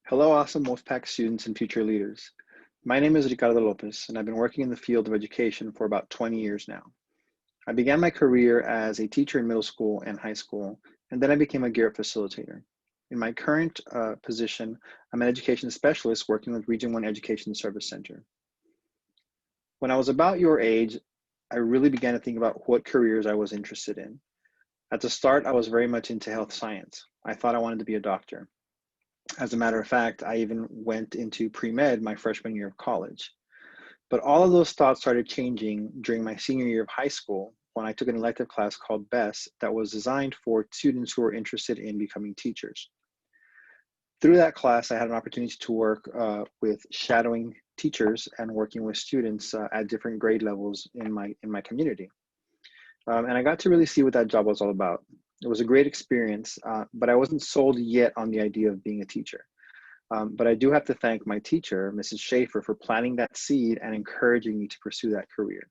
Hello, awesome Wolfpack students and future leaders. My name is Ricardo Lopez, and I've been working in the field of education for about 20 years now. I began my career as a teacher in middle school and high school, and then I became a Garrett facilitator. In my current position, I'm an education specialist working with Region 1 Education Service Center. When I was about your age, I really began to think about what careers I was interested in. At the start, I was very much into health science. I thought I wanted to be a doctor. As a matter of fact, I even went into pre-med my freshman year of college. But all of those thoughts started changing during my senior year of high school when I took an elective class called BESS that was designed for students who were interested in becoming teachers. Through that class, I had an opportunity to work with shadowing teachers and working with students at different grade levels in my community. And I got to really see what that job was all about. It was a great experience, but I wasn't sold yet on the idea of being a teacher. But I do have to thank my teacher, Mrs. Schaefer, for planting that seed and encouraging me to pursue that career.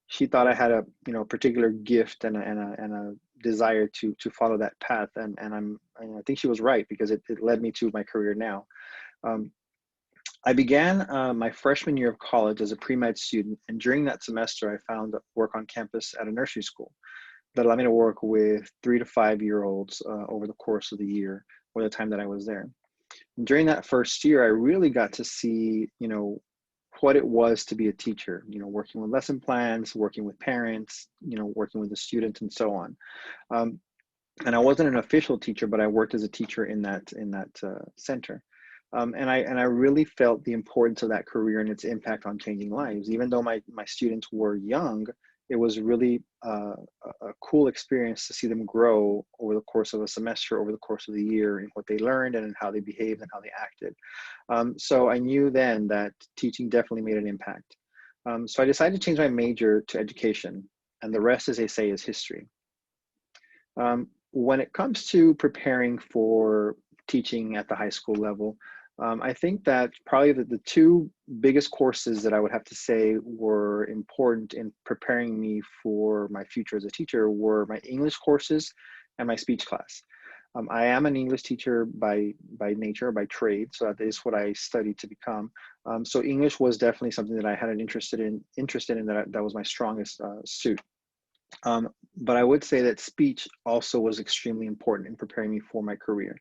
She thought I had a particular gift and a desire to follow that path, and I think she was right because it led me to my career now. Um, I began my freshman year of college as a pre-med student, and during that semester, I found work on campus at a nursery school that allowed me to work with 3 to 5 year olds over the course of the year or the time that I was there. During that first year, I really got to see, what it was to be a teacher, working with lesson plans, working with parents, working with the students and so on. Um, and I wasn't an official teacher, but I worked as a teacher in that center. And I really felt the importance of that career and its impact on changing lives. Even though my students were young, it was really a cool experience to see them grow over the course of a semester, over the course of the year, in what they learned and in how they behaved and how they acted. So I knew then that teaching definitely made an impact. So I decided to change my major to education, and the rest, as they say, is history. When it comes to preparing for teaching at the high school level, I think that probably the two biggest courses that I would have to say were important in preparing me for my future as a teacher were my English courses and my speech class. I am an English teacher by nature, by trade, so that is what I studied to become. So English was definitely something that I had an interest in that was my strongest suit. But I would say that speech also was extremely important in preparing me for my career.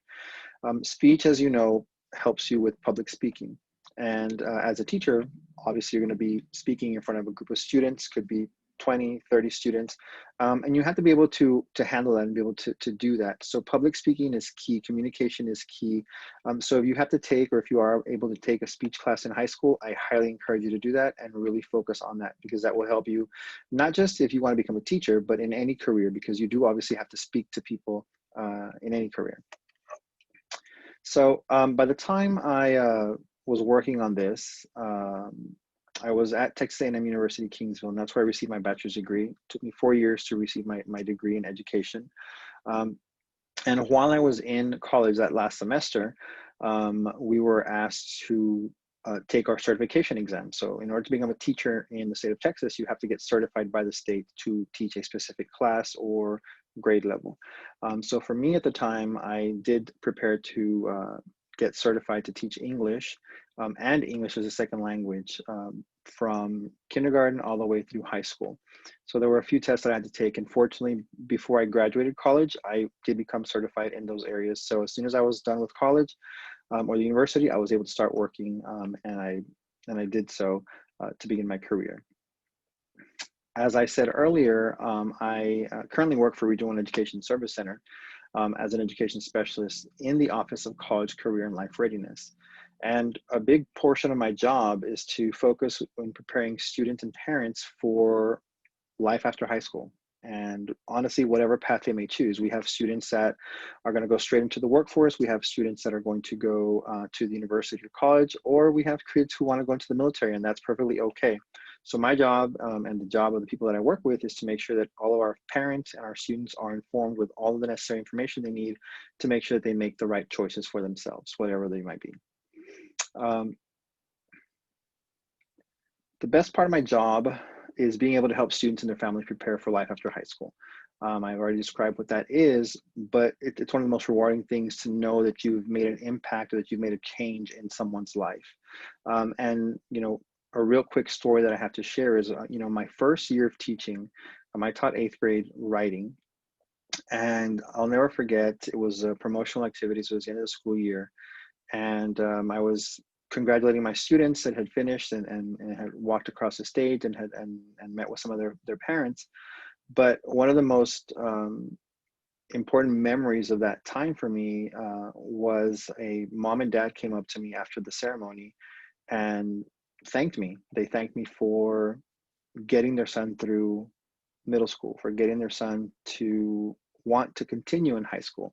Speech, as you know, helps you with public speaking. And as a teacher, obviously you're going to be speaking in front of a group of students, could be 20, 30 students, and you have to be able to handle that and be able to do that. So public speaking is key, communication is key. So if you have to take, or if you are able to take a speech class in high school, I highly encourage you to do that and really focus on that, because that will help you, not just if you want to become a teacher, but in any career, because you do obviously have to speak to people in any career. So by the time I was working on this, I was at Texas A&M University, Kingsville, and that's where I received my bachelor's degree. It took me 4 years to receive my degree in education. Um, and while I was in college that last semester, we were asked to take our certification exam. So in order to become a teacher in the state of Texas, you have to get certified by the state to teach a specific class or grade level. So for me at the time, I did prepare to get certified to teach English and English as a second language from kindergarten all the way through high school. So there were a few tests that I had to take. And fortunately, before I graduated college, I did become certified in those areas. So as soon as I was done with college or the university, I was able to start working, and I did so to begin my career. As I said earlier, I currently work for Region 1 Education Service Center as an education specialist in the Office of College, Career, and Life Readiness. And a big portion of my job is to focus on preparing students and parents for life after high school. And honestly, whatever path they may choose. We have students that are going to go straight into the workforce. We have students that are going to go to the university or college, or we have kids who want to go into the military, and that's perfectly okay. So my job and the job of the people that I work with is to make sure that all of our parents and our students are informed with all of the necessary information they need to make sure that they make the right choices for themselves, whatever they might be. The best part of my job is being able to help students and their families prepare for life after high school. I've already described what that is, but it's one of the most rewarding things to know that you've made an impact or that you've made a change in someone's life. And, a real quick story that I have to share is, my first year of teaching, I taught 8th grade writing. And I'll never forget, it was a promotional activity, so it was the end of the school year. And I was congratulating my students that had finished and had walked across the stage and and met with some of their parents. But one of the most important memories of that time for me was a mom and dad came up to me after the ceremony and thanked me. They thanked me for getting their son through middle school, for getting their son to want to continue in high school.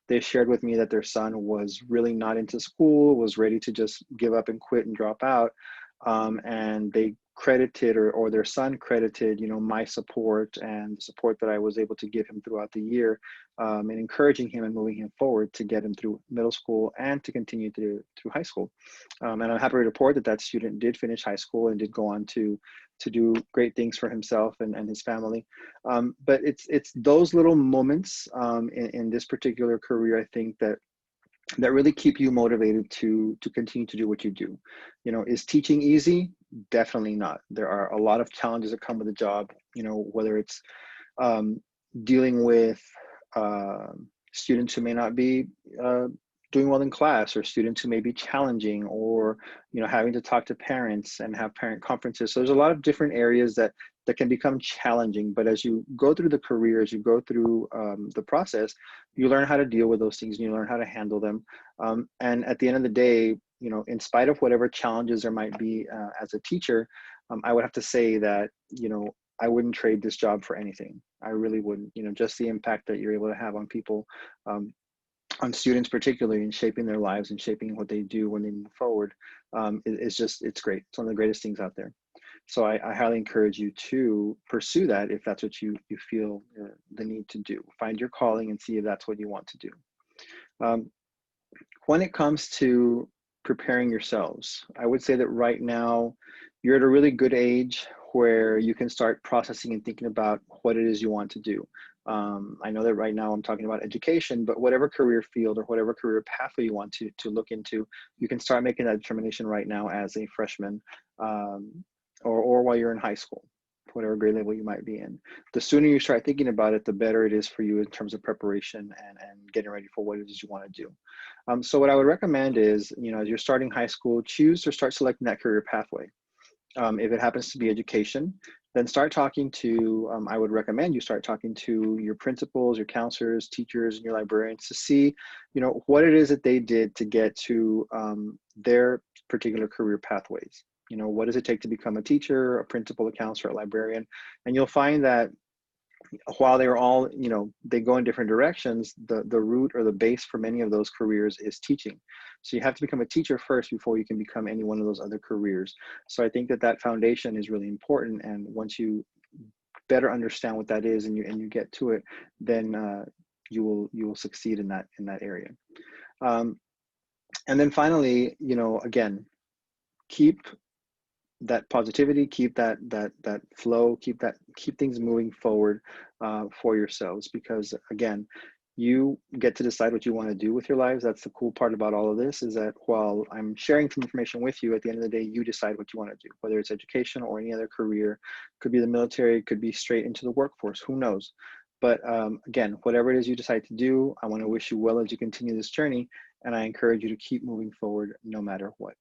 They shared with me that their son was really not into school, was ready to just give up and quit and drop out. And they credited, or their son credited, my support and the support that I was able to give him throughout the year, and encouraging him and moving him forward to get him through middle school and to continue through high school. And I'm happy to report that that student did finish high school and did go on to do great things for himself and his family. But it's those little moments in this particular career, I think, that really keep you motivated to continue to do what you do. Is teaching easy? Definitely not. There are a lot of challenges that come with the job, whether it's um, dealing with uh, students who may not be doing well in class, or students who may be challenging, or having to talk to parents and have parent conferences. So there's a lot of different areas that can become challenging. But as you go through the career, as you go through the process, you learn how to deal with those things and you learn how to handle them. And at the end of the day, in spite of whatever challenges there might be as a teacher, I would have to say that, I wouldn't trade this job for anything. I really wouldn't. Just the impact that you're able to have on people, on students particularly, in shaping their lives and shaping what they do when they move forward, it's great. It's one of the greatest things out there. So I highly encourage you to pursue that if that's what you feel the need to do. Find your calling and see if that's what you want to do. Um, when it comes to preparing yourselves, I would say that right now you're at a really good age where you can start processing and thinking about what it is you want to do. I know that right now I'm talking about education, but whatever career field or whatever career pathway you want to look into, you can start making that determination right now as a freshman, or while you're in high school, whatever grade level you might be in. The sooner you start thinking about it, the better it is for you in terms of preparation and getting ready for what it is you want to do. So what I would recommend is, as you're starting high school, choose or start selecting that career pathway. If it happens to be education, then start talking to, I would recommend you start talking to your principals, your counselors, teachers, and your librarians to see, what it is that they did to get to their particular career pathways. What does it take to become a teacher, a principal, a counselor, a librarian? And you'll find that while they're all, they go in different directions, the root or the base for many of those careers is teaching. So you have to become a teacher first before you can become any one of those other careers. So I think that foundation is really important. And once you better understand what that is and you get to it, then you will succeed in that area. And then finally, again, keep that positivity, keep that flow, keep things moving forward for yourselves, because again, you get to decide what you want to do with your lives. That's the cool part about all of this, is that while I'm sharing some information with you, at the end of the day, you decide what you want to do, whether it's education or any other career. Could be the military, could be straight into the workforce, who knows. But again, whatever it is you decide to do, I want to wish you well as you continue this journey, and I encourage you to keep moving forward no matter what.